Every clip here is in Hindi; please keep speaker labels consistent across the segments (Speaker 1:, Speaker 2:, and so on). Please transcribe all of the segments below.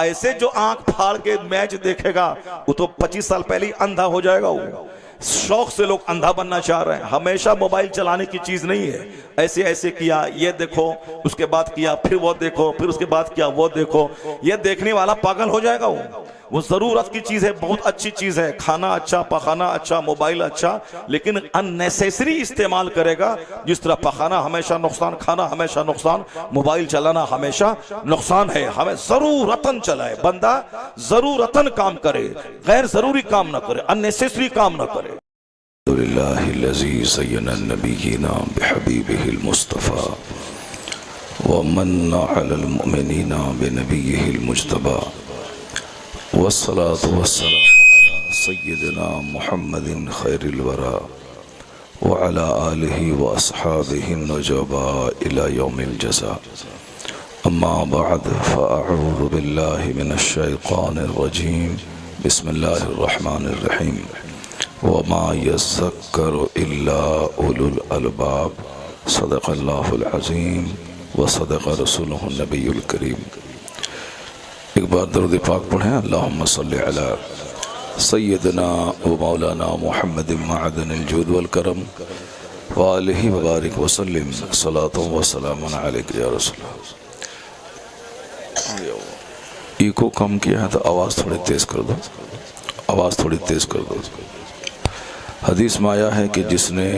Speaker 1: ऐसे जो आंख फाड़ के मैच देखेगा वो तो 25 साल पहले ही अंधा हो जाएगा। वो शौक से लोग अंधा बनना चाह रहे हैं। हमेशा मोबाइल चलाने की चीज नहीं है। ऐसे ऐसे किया, ये देखो, उसके बाद किया, फिर वो देखो, फिर उसके बाद किया, वो देखो, ये देखने वाला पागल हो जाएगा। वो जरूरत की चीज है, बहुत अच्छी चीज है, खाना अच्छा, पखाना अच्छा, मोबाइल अच्छा, लेकिन अननेसेसरी इस्तेमाल करेगा। जिस तरह पखाना हमेशा नुकसान, खाना हमेशा नुकसान, मोबाइल चलाना हमेशा नुकसान है। हमें जरूरतन चलाए, बंदा जरूरतन काम करे, गैर जरूरी काम ना करे, अननेसेसरी काम ना करे।
Speaker 2: वस्सलातु वस्सलामु अला सय्यिदिना मुहम्मदिन खैरिल वरा व अला आलिहि व अस्हाबिहि नजबा इला यौमिल जज़ा। अम्मा बअद फ़अऊज़ु बिल्लाहि मिनश शैतानिर रजीम। बिस्मिल्लाहिर रहमानिर रहीम। व मा यज़्ज़क्करु इल्ला उलुल अलबाब। सदक़ल्लाहुल अज़ीम व सदक़ रसूलुहुन नबियुल करीम। एक बार दरूद पाक पढ़ें। अल्लाहुम्मा सल्लि अला सय्यिदिना व मौलाना मुहम्मदिन मअदनिल जूद वल करम व आलिहि व बारिक व सल्लिम सलातु व सलामुन अलैका या रसूल। इको कम किया है तो आवाज़ थोड़ी तेज़ कर दो, आवाज़ थोड़ी तेज़ कर दो। हदीस में आया है कि जिसने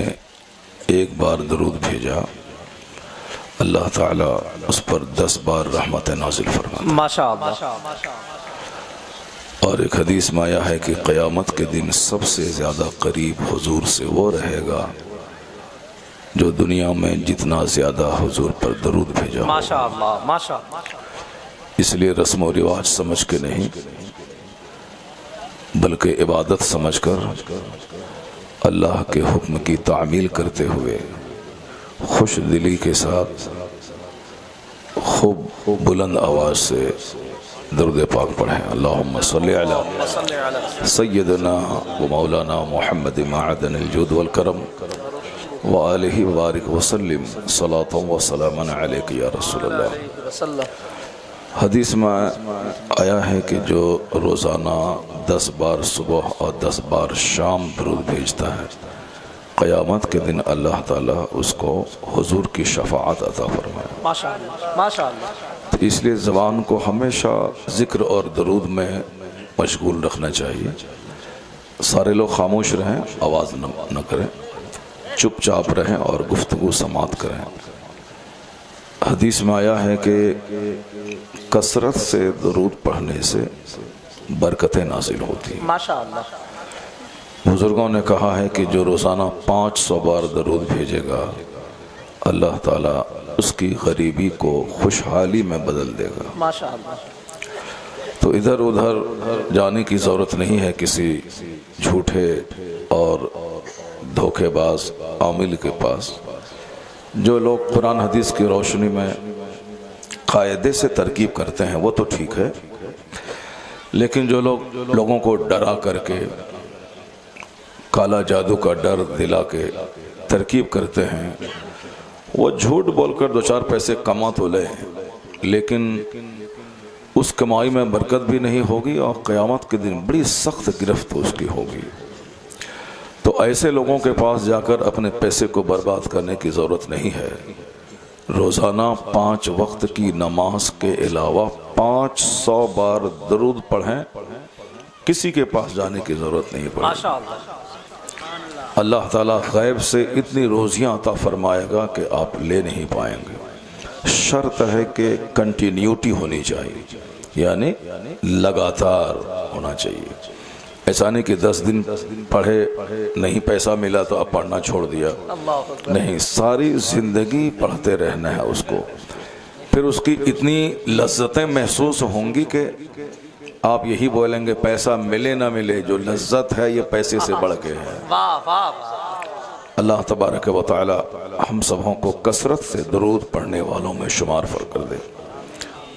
Speaker 2: एक बार दरूद भेजा अल्लाह ताला उस पर 10 बार रहमत नाजिल फरमाता।
Speaker 3: माशाअल्लाह।
Speaker 2: और एक हदीस में आया है कि क़यामत के दिन सबसे ज़्यादा करीब हुजूर से वो रहेगा जो दुनिया में जितना ज़्यादा हुजूर पर दरूद भेजा।
Speaker 3: माशाअल्लाह माशाअल्लाह।
Speaker 2: इसलिए रस्म और रिवाज समझ के नहीं बल्कि इबादत समझकर अल्लाह के हुक्म की तामील करते हुए खुश दिली के साथ खूब बुलंद आवाज़ से दरूद पाक पढ़ें। अल्लाहुम्मा सल्लि अला सय्यिदिना व मौलाना मुहम्मदिन मअदनिल जूद वल करम व आलिहि व बारिक व सल्लिम सलातु व सलामुन अलैका या रसूलल्लाह। हदीस में आया है कि जो रोज़ाना 10 बार सुबह और 10 बार शाम दरूद भेजता है क़यामत के दिन अल्लाह ताला उसको हुजूर की शफ़ाअत अता फरमाए।
Speaker 3: माशाअल्लाह माशाअल्लाह।
Speaker 2: तो इसलिए ज़बान को हमेशा ज़िक्र और दरूद में मशगूल रखना चाहिए। सारे लोग खामोश रहें, आवाज़ न करें, चुपचाप रहें और गुफ्तगू समात करें। हदीस में आया है कि कसरत से दरूद पढ़ने से बरकतें नाजिल होती हैं।
Speaker 3: माशाअल्लाह।
Speaker 2: बुजुर्गों ने कहा है कि जो रोज़ाना 500 बार दरूद भेजेगा अल्लाह ताला उसकी गरीबी को खुशहाली में बदल देगा।
Speaker 3: माशाअल्लाह।
Speaker 2: तो इधर उधर जाने की ज़रूरत नहीं है किसी झूठे और धोखेबाज आमिल के पास। जो लोग कुरान हदीस की रोशनी में कायदे से तरकीब करते हैं वो तो ठीक है, लेकिन जो लोग लोगों को डरा करके काला जादू का डर दिला के तरकीब करते हैं वो झूठ बोलकर 2-4 पैसे कमा तो ले, लेकिन उस कमाई में बरकत भी नहीं होगी और क़यामत के दिन बड़ी सख्त गिरफ्त उसकी होगी। तो ऐसे लोगों के पास जाकर अपने पैसे को बर्बाद करने की ज़रूरत नहीं है। रोज़ाना 5 वक्त की नमाज के अलावा 500 बार दरूद पढ़ें, किसी के पास जाने की ज़रूरत नहीं पड़ेगी। अल्लाह ताला गैब से इतनी रोज़ियाँ अता फरमाएगा कि आप ले नहीं पाएंगे। शर्त है कि कंटिन्यूटी होनी चाहिए, यानी लगातार होना चाहिए। ऐसा नहीं कि 10 दिन पढ़े नहीं पैसा मिला तो अब पढ़ना छोड़ दिया, नहीं, सारी ज़िंदगी पढ़ते रहना है उसको। फिर उसकी इतनी लज्जतें महसूस होंगी कि आप यही बोलेंगे पैसा मिले ना मिले, जो लज्जत है ये पैसे से बढ़ के है। अल्लाह तबारक व तआला हम सबों को कसरत से दरूद पढ़ने वालों में शुमार कर दे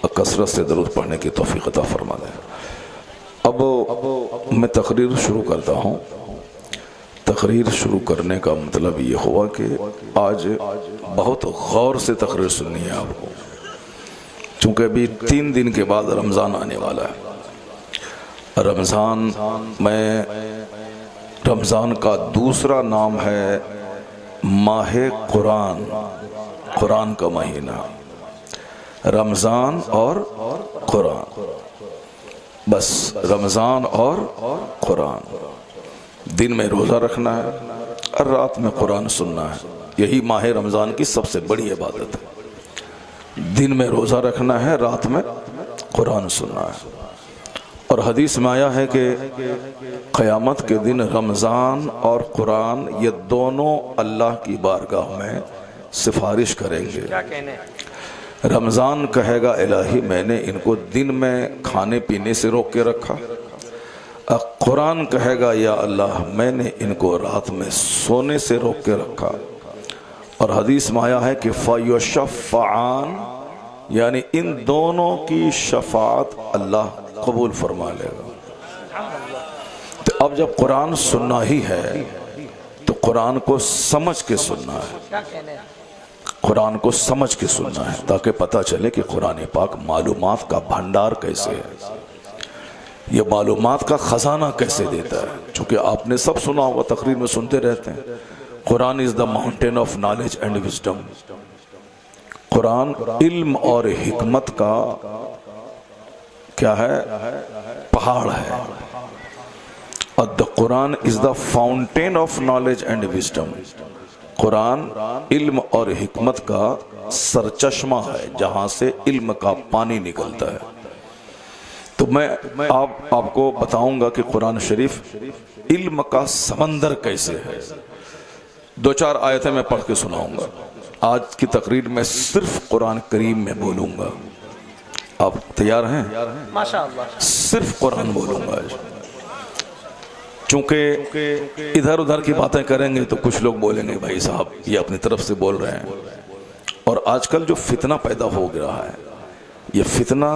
Speaker 2: और कसरत से दरूद पढ़ने की तौफीक अता फरमा दे। अब मैं तकरीर शुरू करता हूँ। तकरीर शुरू करने का मतलब ये हुआ कि आज बहुत गौर से तकरीर सुननी है आपको। चूंकि अभी 3 दिन के बाद रमज़ान आने वाला है। रमज़ान का दूसरा नाम है माह कुरान, कुरान का महीना। रमज़ान और कुरान, बस रमज़ान और कुरान। दिन में रोज़ा रखना है और रात में कुरान सुनना है। यही माह रमज़ान की सबसे बड़ी इबादत है। दिन में रोज़ा रखना है, रात में कुरान सुनना है। और हदीस में आया है कि क़यामत के दिन रमज़ान और कुरान ये दोनों अल्लाह की बारगाह में सिफारिश करेंगे।
Speaker 3: क्या कहने?
Speaker 2: रमज़ान कहेगा इलाही मैंने इनको दिन में खाने पीने से रोक के रखा। कुरान कहेगा या अल्लाह मैंने इनको रात में सोने से रोक के रखा। और हदीस में आया है कि फ़युशफ़्फ़आन, यानी इन दोनों की शफाअत अल्लाह कबूल फरमा लेगा। तो अब जब कुरान सुनना ही है तो कुरान को समझ के सुनना है।
Speaker 3: क्या कहने?
Speaker 2: कुरान को समझ के सुनना है ताकि पता चले कि कुरान पाक मालूमात का भंडार कैसे है, ये मालूमात का खजाना कैसे देता है। चूँकि आपने सब सुना होगा, तकरीर में सुनते रहते हैं, Quran is the mountain of knowledge and wisdom. Quran इल्म और हिकमत का क्या है? पहाड़ है। और the Quran is the fountain of knowledge and wisdom. Quran इल्म और हिकमत का सरचश्मा है जहां से इल्म का पानी निकलता है। तो मैं आपको बताऊंगा कि कुरान शरीफ इल्म का समंदर कैसे है। 2-4 आयतें मैं पढ़ के सुनाऊंगा। आज की तकरीर में सिर्फ कुरान करीम में बोलूंगा। आप तैयार हैं?
Speaker 3: माशाअल्लाह।
Speaker 2: सिर्फ कुरान बोलूंगा आज। चूंकि इधर उधर की बातें करेंगे तो कुछ लोग बोलेंगे भाई साहब ये अपनी तरफ से बोल रहे हैं। और आजकल जो फितना पैदा हो रहा है, ये फितना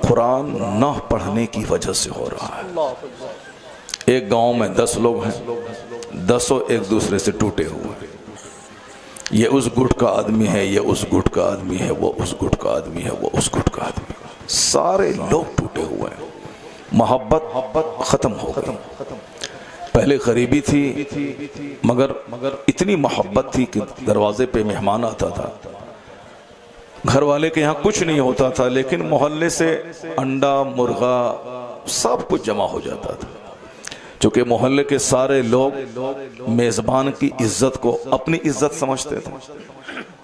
Speaker 2: कुरान न पढ़ने की वजह से हो रहा है। एक गांव में 10 लोग हैं, 10 एक दूसरे से टूटे हुए हैं। ये उस गुट का आदमी है, ये उस गुट का आदमी है, वो उस गुट का आदमी है, वो उस गुट का आदमी है। सारे लोग टूटे हुए हैं। मोहब्बत खत्म हो गई। पहले गरीबी थी मगर इतनी मोहब्बत थी कि दरवाजे पे मेहमान आता था, घर वाले के यहाँ कुछ नहीं होता था, लेकिन मोहल्ले से अंडा मुर्गा सब कुछ जमा हो जाता था। क्योंकि मोहल्ले के सारे लोग मेजबान की इज्जत को अपनी इज्जत समझते थे,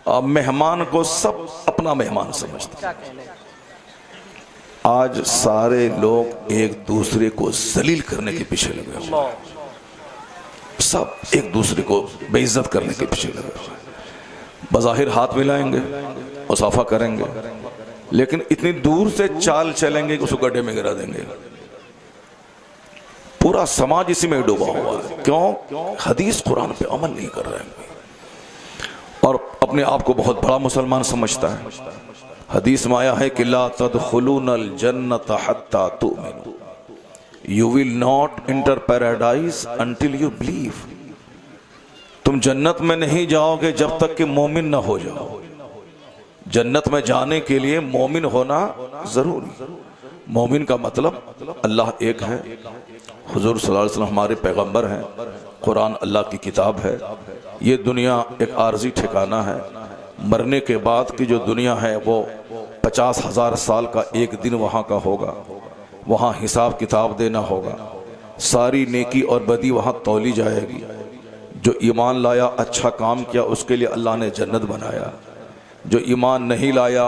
Speaker 2: अब मेहमान को सब अपना मेहमान समझते। आज सारे लोग एक दूसरे को जलील करने के पीछे लगे हुए हैं। सब एक दूसरे को बेइज्जत करने के पीछे लगे हुए हैं। बज़ाहिर हाथ मिलाएंगे, मुसाफा करेंगे, लेकिन इतनी दूर से चाल चलेंगे कि उसको गड्ढे में गिरा देंगे। पूरा समाज इसी में डूबा हुआ है। क्यों? हदीस कुरान पे अमल नहीं कर रहे हैं और अपने आप को बहुत बड़ा मुसलमान समझता है। हदीस में आया है कि ला तदखुलूनल जन्नत हत्ता तुमिनू, you will not enter paradise until you believe. तुम जन्नत में नहीं जाओगे जब तक कि मोमिन न हो जाओ। जन्नत में जाने के लिए मोमिन होना जरूरी। मोमिन का मतलब अल्लाह एक है, हुजूर सल्लल्लाहु अलैहि वसल्लम हमारे पैगंबर हैं, कुरान अल्लाह की किताब है। ये दुनिया एक आर्जी ठिकाना है। मरने के बाद की जो दुनिया है वो 50,000 साल का एक दिन वहाँ का होगा। वहाँ हिसाब किताब देना होगा। सारी नेकी और बदी वहाँ तौली जाएगी। जो ईमान लाया, अच्छा काम किया, उसके लिए अल्लाह ने जन्नत बनाया। जो ईमान नहीं लाया,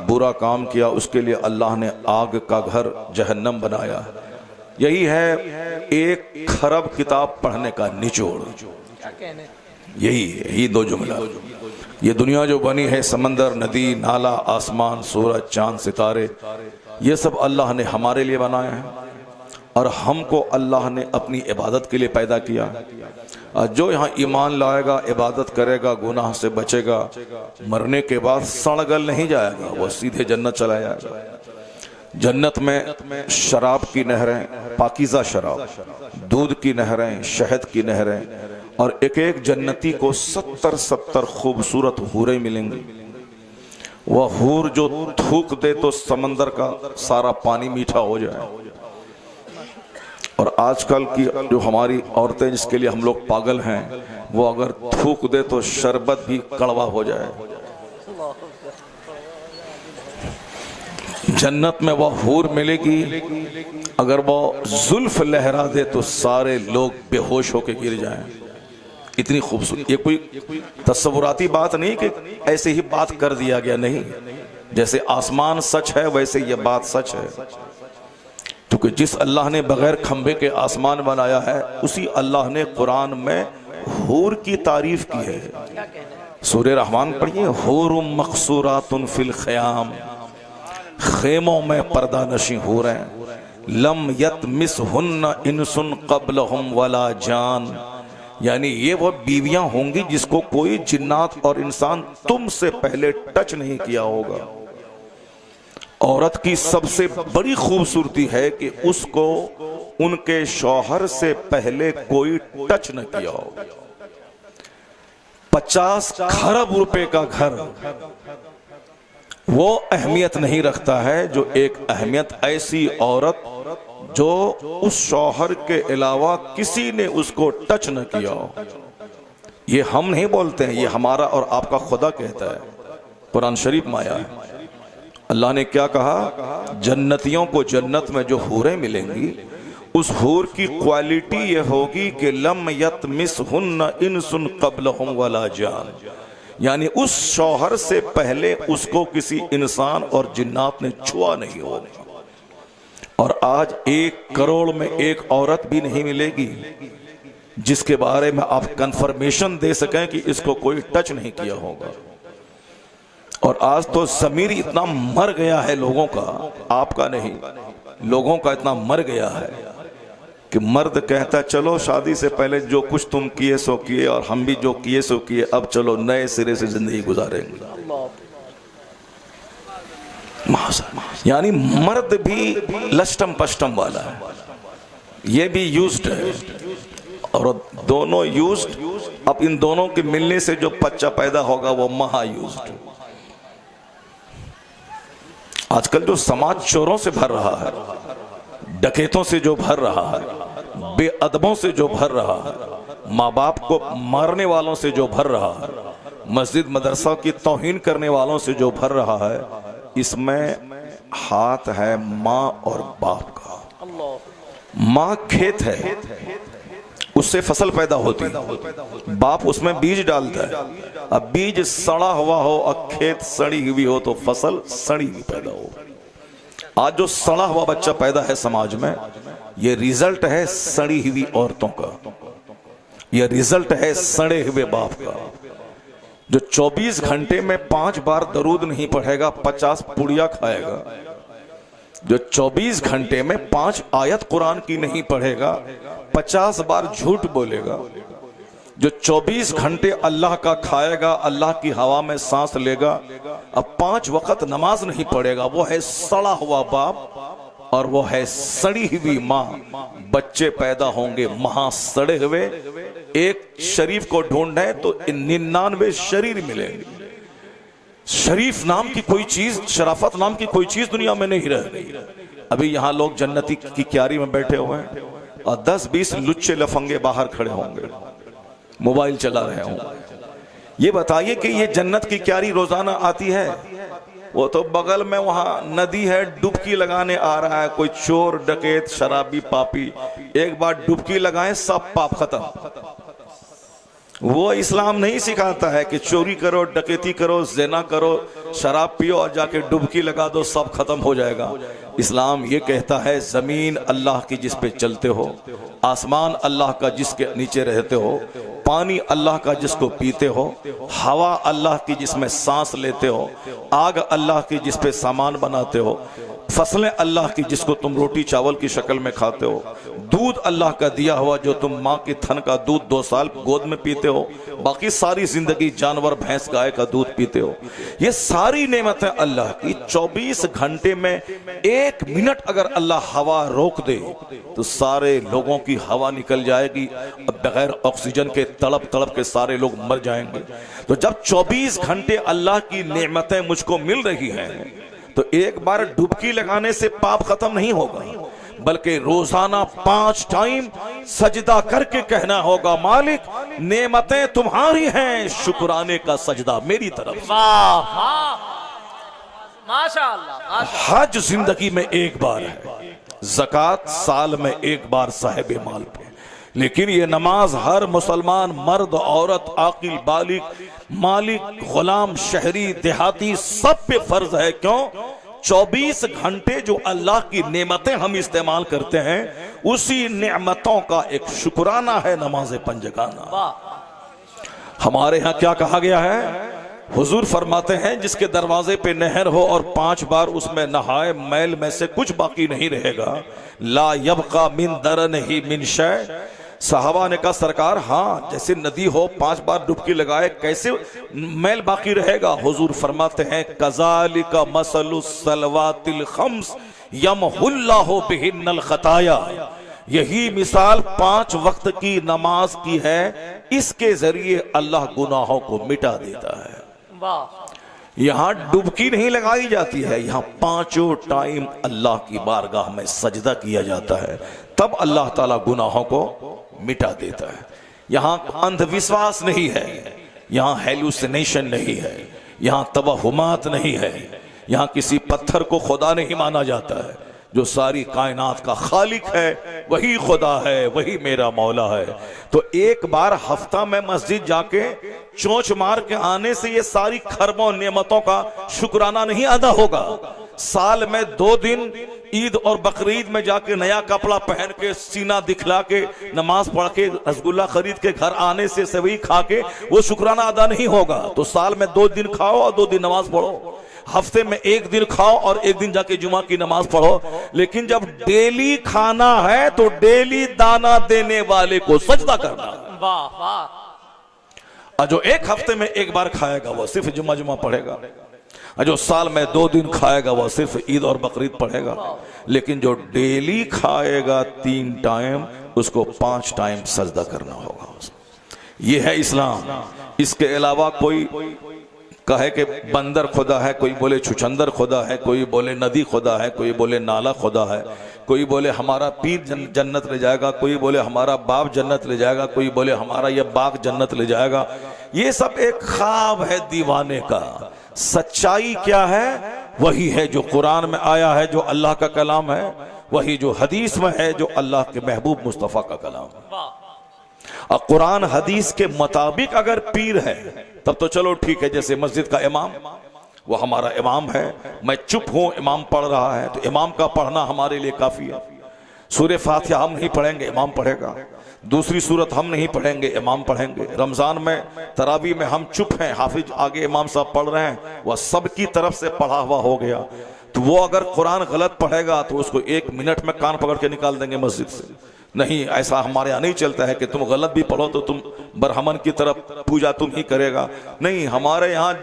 Speaker 2: बुरा काम किया, उसके लिए अल्लाह ने आग का घर जहन्नम बनाया। यही है 1 खरब किताब पढ़ने का निचोड़। यही है, यही 2 जुमला। ये दुनिया जो बनी है, समंदर, नदी, नाला, आसमान, सूरज, चांद, सितारे, ये सब अल्लाह ने हमारे लिए बनाया है और हमको अल्लाह ने अपनी इबादत के लिए पैदा किया। जो यहाँ ईमान लाएगा, इबादत करेगा, गुनाह से बचेगा, मरने के बाद सड़गल नहीं जाएगा, वो सीधे जन्नत चला जाएगा। जन्नत में शराब की नहरें, पाकीज़ा शराब, दूध की नहरें, शहद की नहरें, और एक एक जन्नती को 70-70 खूबसूरत हूरें मिलेंगी।
Speaker 1: वह हूर जो थूक दे तो समंदर का सारा पानी मीठा हो जाए। और आजकल की जो हमारी औरतें जिसके लिए हम लोग पागल हैं, वो अगर थूक दे तो शरबत भी कड़वा हो जाए। जन्नत में वह हूर मिलेगी, अगर वह जुल्फ लहरा दे तो सारे लोग बेहोश होकर गिर जाएं। इतनी खूबसूरत, ये कोई तस्वुराती बात नहीं कि ऐसे ही बात कर दिया गया, नहीं। जैसे आसमान सच है वैसे ये बात सच है, क्योंकि जिस अल्लाह ने बगैर खंभे के आसमान बनाया है, उसी अल्लाह ने कुरान में हूर की तारीफ की है। सूरह रहमान पढ़िए, हूरुम मक़सूरातुन फिल ख़याम, खेमों में पर्दा नशी हो रहे हैं। लम यतमिसहुन्ना इंसुन क़ब्लहुम वला जान, यानी ये वो बीवियां होंगी जिसको कोई जिन्नात और इंसान तुमसे पहले टच नहीं किया होगा। औरत की सबसे बड़ी खूबसूरती है कि उसको उनके शौहर से पहले कोई टच न किया हो। 50 खरब रुपए का घर वो अहमियत नहीं रखता है जो एक अहमियत ऐसी औरत जो उस शौहर के अलावा किसी ने उसको टच न किया हो। ये हम नहीं बोलते हैं, ये हमारा और आपका खुदा कहता है, कुरान शरीफ में आया है। अल्लाह ने क्या कहा, जन्नतियों को जन्नत में जो हूरें मिलेंगी, उस हूर की क्वालिटी ये होगी कि लम यतमिसहुन्ना इंसुन क़ब्लहुम वला जान, यानी उस शौहर से पहले उसको किसी इंसान और जिन्नात ने छुआ नहीं होगा। और आज 1 करोड़ में एक औरत भी नहीं मिलेगी जिसके बारे में आप कंफर्मेशन दे सकें कि इसको कोई टच नहीं किया होगा। और आज तो ज़मीर इतना मर गया है लोगों का, आपका नहीं, लोगों का इतना मर गया है कि मर्द कहता है चलो शादी से पहले जो कुछ तुम किए सो किए और हम भी जो किए सो किए, अब चलो नए सिरे से जिंदगी गुजारेंगे। यानी मर्द भी लष्टम पष्टम वाला है, ये भी यूज्ड है और दोनों यूज्ड। अब इन दोनों के मिलने से जो बच्चा पैदा होगा वो महा यूज्ड। आजकल जो समाज चोरों से भर रहा है, डकैतों से जो भर रहा है, बेअदबों से जो भर रहा है, माँ बाप को मारने वालों से जो भर रहा है, मस्जिद मदरसा की तौहीन करने वालों से जो भर रहा है, इसमें हाथ है माँ और बाप का। माँ खेत है, उससे फसल पैदा होती है, बाप उसमें बीज डालता है। अब बीज सड़ा हुआ हो और खेत सड़ी हुई हो तो फसल सड़ी हुई पैदा हो। आज जो सड़ा हुआ बच्चा पैदा है समाज में, ये रिजल्ट है सड़ी हुई औरतों का, ये रिजल्ट है सड़े हुए बाप का। जो 24 घंटे में 5 बार दरूद नहीं पढ़ेगा 50 पुड़िया खाएगा। जो 24 घंटे में 5 आयत कुरान की नहीं पढ़ेगा 50 बार झूठ बोलेगा। जो 24 घंटे अल्लाह का खाएगा, अल्लाह की हवा में सांस लेगा, अब 5 वक्त नमाज नहीं पढ़ेगा, वो है सड़ा हुआ बाप और वो है सड़ी हुई माँ। बच्चे पैदा होंगे महा सड़े हुए। एक शरीफ को ढूंढे तो 99 शरीर मिलेंगे। शरीफ नाम की कोई चीज, शराफत नाम की कोई चीज दुनिया में नहीं रह गई। अभी यहाँ लोग जन्नती की क्यारी में बैठे हुए हैं और 10-20 लुच्चे लफंगे बाहर खड़े होंगे, मोबाइल चला रहे होंगे। ये बताइए कि ये जन्नत की क्यारी रोजाना आती है? वो तो बगल में वहां नदी है, डुबकी लगाने आ रहा है कोई चोर डकैत शराबी पापी। एक बार डुबकी लगाए सब पाप खत्म। वो इस्लाम नहीं सिखाता है कि चोरी करो, डकैती करो, ज़िना करो, शराब पियो और जाके डुबकी लगा दो सब खत्म हो जाएगा। इस्लाम ये कहता है जमीन अल्लाह की जिस पे चलते हो, आसमान अल्लाह का जिसके नीचे रहते हो, पानी अल्लाह का जिसको पीते हो, हवा अल्लाह की जिसमें सांस लेते हो, आग अल्लाह की जिस पे सामान बनाते हो, फसलें अल्लाह की जिसको तुम रोटी चावल की शक्ल में खाते हो, दूध अल्लाह का दिया हुआ जो तुम माँ के थन का दूध 2 साल गोद में पीते हो, बाकी सारी जिंदगी जानवर भैंस गाय का दूध पीते हो, ये सारी नेमतें अल्लाह की। 24 घंटे में 1 मिनट अगर अल्लाह हवा रोक दे तो सारे लोगों की हवा निकल जाएगी, अब बगैर ऑक्सीजन के तड़प तड़प के सारे लोग मर जाएंगे। तो जब 24 घंटे अल्लाह की नेमतें मुझको मिल रही हैं तो एक बार डुबकी लगाने से पाप खत्म नहीं होगा, बल्कि रोजाना 5 टाइम सजदा करके कहना होगा, मालिक नेमतें तुम्हारी हैं, शुक्राने का सजदा मेरी तरफ।
Speaker 3: वाह वाह, माशाअल्लाह माशाअल्लाह।
Speaker 1: हज जिंदगी में एक बार है, ज़कात साल में एक बार साहिब माल पे, लेकिन ये नमाज हर मुसलमान मर्द औरत आकिल बालिग मालिक गुलाम शहरी देहाती सब पे फर्ज है। क्यों? 24 घंटे जो अल्लाह की नेमतें हम इस्तेमाल करते हैं उसी नेमतों का एक शुक्राना है नमाज पंजगाना। हमारे यहाँ क्या कहा गया है? हुजूर फरमाते हैं जिसके दरवाजे पे नहर हो और 5 बार उसमें नहाए, मैल में से कुछ बाकी नहीं रहेगा, ला यबका मिन दरन ही मिन शै। साहबा ने कहा सरकार हाँ, जैसे नदी हो 5 बार डुबकी लगाए कैसे मैल बाकी रहेगा? हुजूर फरमाते हैं कज़ालिका मसलुस सलवातिल खम्स यमहुल्लाहु बिहिन्नल खताया। यही मिसाल 5 वक्त की नमाज की है, इसके जरिए अल्लाह गुनाहों को मिटा देता है। यहां डुबकी नहीं लगाई जाती है, यहां 5 टाइम अल्लाह की बारगाह में सजदा किया जाता है, तब अल्लाह ताला गुनाहों को मिटा देता है। यहां अंधविश्वास नहीं है, यहां हेलुसिनेशन नहीं है, यहां तवहुमात नहीं है, यहां किसी पत्थर को खुदा नहीं माना जाता है। जो सारी कायनात का खालिक है वही खुदा है, वही मेरा मौला है। तो एक बार हफ्ता में मस्जिद जाके चोंच मार के आने से ये सारी खरबों नेमतों का शुक्राना नहीं अदा होगा। साल में 2 दिन ईद और बकरीद में जाके नया कपड़ा पहन के सीना दिखला के नमाज पढ़ के रसगुल्ला खरीद के घर आने से सेवई खा के वो शुक्राना अदा नहीं होगा। तो साल में 2 दिन खाओ और 2 दिन नमाज पढ़ो, हफ्ते में 1 दिन खाओ और 1 दिन जाके जुमा की नमाज पढ़ो। लेकिन जब डेली खाना है तो डेली दाना देने वाले को सजदा करना।
Speaker 3: वाह वाह।
Speaker 1: और जो 1 हफ्ते में 1 बार खाएगा वो सिर्फ जुमा जुमा पढ़ेगा, और जो साल में 2 दिन खाएगा वो सिर्फ ईद और बकरीद पढ़ेगा। लेकिन जो डेली खाएगा 3 टाइम उसको 5 टाइम सजदा करना होगा। ये है इस्लाम। इसके अलावा कोई कहे कि बंदर खुदा है, कोई बोले छुछंदर खुदा है, कोई बोले नदी खुदा है, कोई बोले नाला खुदा है, कोई बोले हमारा पीर जन्नत ले जाएगा, कोई बोले हमारा बाप जन्नत ले जाएगा, कोई बोले हमारा यह बाग जन्नत ले जाएगा। ये सब एक ख्वाब है दीवाने का। सच्चाई क्या है? वही है जो कुरान में आया है, जो अल्लाह का कलाम है, वही जो हदीस में है, जो अल्लाह के महबूब मुस्तफ़ा का कलाम है। और कुरान हदीस के मुताबिक अगर पीर है तब तो चलो ठीक है, जैसे मस्जिद का इमाम वो हमारा इमाम है, मैं चुप हूं इमाम पढ़ रहा है तो इमाम का पढ़ना हमारे लिए काफी है। सूरह फातिहा हम नहीं पढ़ेंगे, इमाम पढ़ेगा। दूसरी सूरत हम नहीं पढ़ेंगे, इमाम पढ़ेंगे। रमजान में तरावी में हम चुप हैं, हाफिज आगे इमाम साहब पढ़ रहे हैं, वह सबकी तरफ से पढ़ा हुआ हो गया। तो वो अगर कुरान गलत पढ़ेगा तो उसको 1 मिनट में कान पकड़ के निकाल देंगे मस्जिद से। नहीं, ऐसा हमारे यहाँ नहीं चलता है कि तुम गलत भी पढ़ो तो तुम बरहमन की तरफ पूजा तुम ही करेगा। नहीं, हमारे यहाँ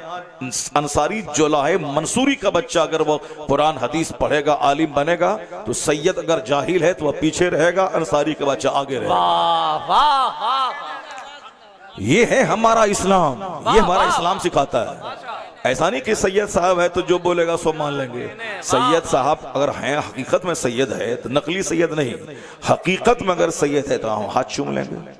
Speaker 1: अंसारी जोलाहे मंसूरी का बच्चा अगर वो कुरान हदीस पढ़ेगा आलिम बनेगा तो सैयद अगर जाहिल है तो वह पीछे रहेगा, अंसारी का बच्चा आगे रहेगा।
Speaker 3: वाह वाह वाह।
Speaker 1: ये है हमारा इस्लाम, ये हमारा इस्लाम सिखाता है। ऐसा नहीं कि सैयद साहब है तो जो बोलेगा सो मान लेंगे। सैयद साहब अगर हैं, हकीकत में सैयद है तो नकली सैयद नहीं, हकीकत में अगर सैयद है तो हम हाथ चूम लेंगे।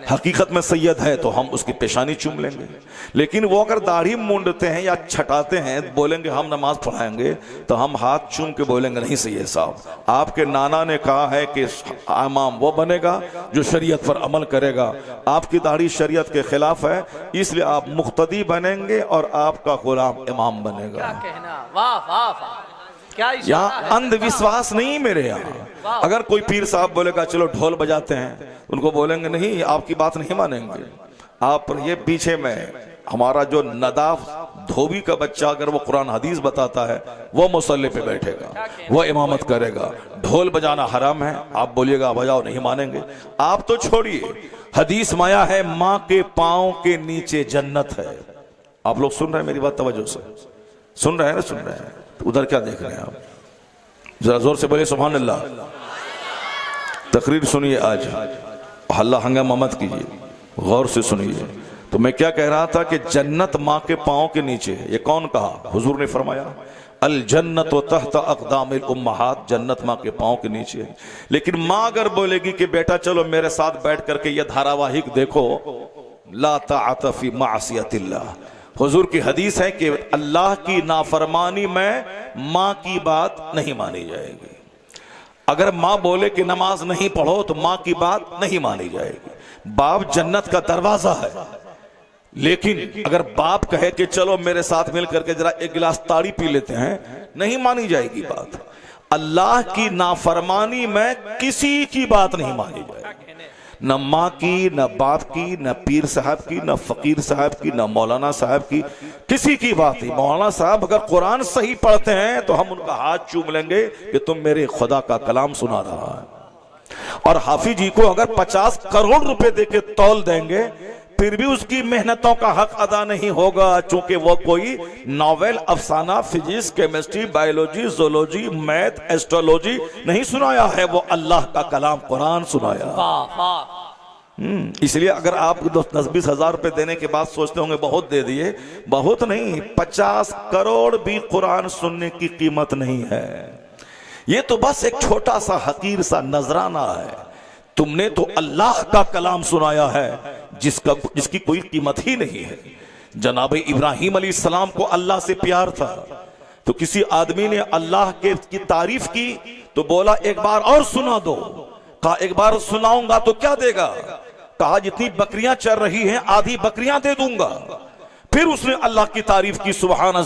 Speaker 1: हकीकत में सैयद है तो हम उसकी पेशानी चूम लेंगे। लेकिन वो अगर दाढ़ी मूंडते हैं या छटाते हैं, बोलेंगे हम नमाज पढ़ाएंगे, तो हम हाथ चूम के बोलेंगे नहीं सैयद साहब, आपके नाना ने कहा है कि इमाम वो बनेगा जो शरीयत पर अमल करेगा। आपकी दाढ़ी शरीयत के खिलाफ है, इसलिए आप मुक्तदी बनेंगे और आपका गुलाम इमाम बनेगा।
Speaker 3: क्या कहना, वाह वाह वाह।
Speaker 1: यहाँ अंधविश्वास नहीं मेरे यहाँ। अगर कोई पीर साहब बोलेगा चलो ढोल बजाते हैं, उनको बोलेंगे नहीं, आपकी बात नहीं मानेंगे। आप ये पीछे में हमारा जो नदाफ धोबी का बच्चा अगर वो कुरान हदीस बताता है, वो मुसल्ले पे बैठेगा, वो इमामत करेगा। ढोल बजाना हराम है, आप बोलिएगा बजाओ, नहीं मानेंगे। आप तो छोड़िए, हदीस माया है माँ के पांव के नीचे जन्नत है। आप लोग सुन रहे हैं मेरी बात? तवज्जो से सुन रहे हैं ना? सुन रहे हैं तो उधर क्या देख रहे हैं आप? जरा जोर से बोलिए सुभान अल्लाह। तकरीर सुनिए, आज हल्ला हंगामा मत कीजिए, गौर से सुनिए। तो मैं क्या कह रहा था कि जन्नत माँ के पांव के नीचे। ये कौन कहा? हुजूर ने फरमाया अल जन्नत व तहत अक़दामिल उम्महात, जन्नत माँ के पांव के नीचे है। लेकिन माँ अगर बोलेगी कि बेटा चलो मेरे साथ बैठ करके ये धारावाहिक देखो, ला ताअत फी मासियतिल्लाह, हुजूर की हदीस है कि अल्लाह की नाफरमानी में माँ की बात नहीं मानी जाएगी। अगर माँ बोले कि नमाज नहीं पढ़ो तो माँ की बात नहीं मानी जाएगी। बाप जन्नत का दरवाजा है, लेकिन अगर बाप कहे कि चलो मेरे साथ मिल करके जरा एक गिलास ताड़ी पी लेते हैं, नहीं मानी जाएगी बात। अल्लाह की नाफरमानी में किसी की बात नहीं मानी जाएगी, न माँ की, न बाप की, न पीर साहब की, न फकीर साहब की, न मौलाना साहब की, किसी की बात नहीं। मौलाना साहब अगर कुरान सही पढ़ते हैं तो हम उनका हाथ चूम लेंगे कि तुम मेरे खुदा का कलाम सुना रहा है। और हाफिज जी को अगर 50 करोड़ रुपए देके तौल देंगे, फिर भी उसकी मेहनतों का हक अदा नहीं होगा, चूंकि वो कोई नॉवेल, अफसाना, physics, chemistry, biology, zoology, math, astrology नहीं सुनाया है, वो अल्लाह का कलाम कुरान सुनाया।
Speaker 3: वाह वाह।
Speaker 1: इसलिए अगर आप 10-20 हजार रुपए देने के बाद सोचते होंगे बहुत दे दिए, बहुत नहीं, 50 करोड़ भी कुरान सुनने की कीमत नहीं है। ये तो बस एक छोटा सा हकीर सा नजराना है। तुमने तो अल्लाह का कलाम सुनाया है जिसकी कोई कीमत ही नहीं है। जनाब इब्राहिम अलैहिस्सलाम को अल्लाह से प्यार था, तो किसी आदमी ने अल्लाह की तारीफ की तो बोला एक बार और सुना दो। कहा एक बार सुनाऊंगा तो क्या देगा? कहा जितनी बकरियां चल रही हैं आधी बकरियां दे दूंगा। फिर उसने अल्लाह की तारीफ की, सुभान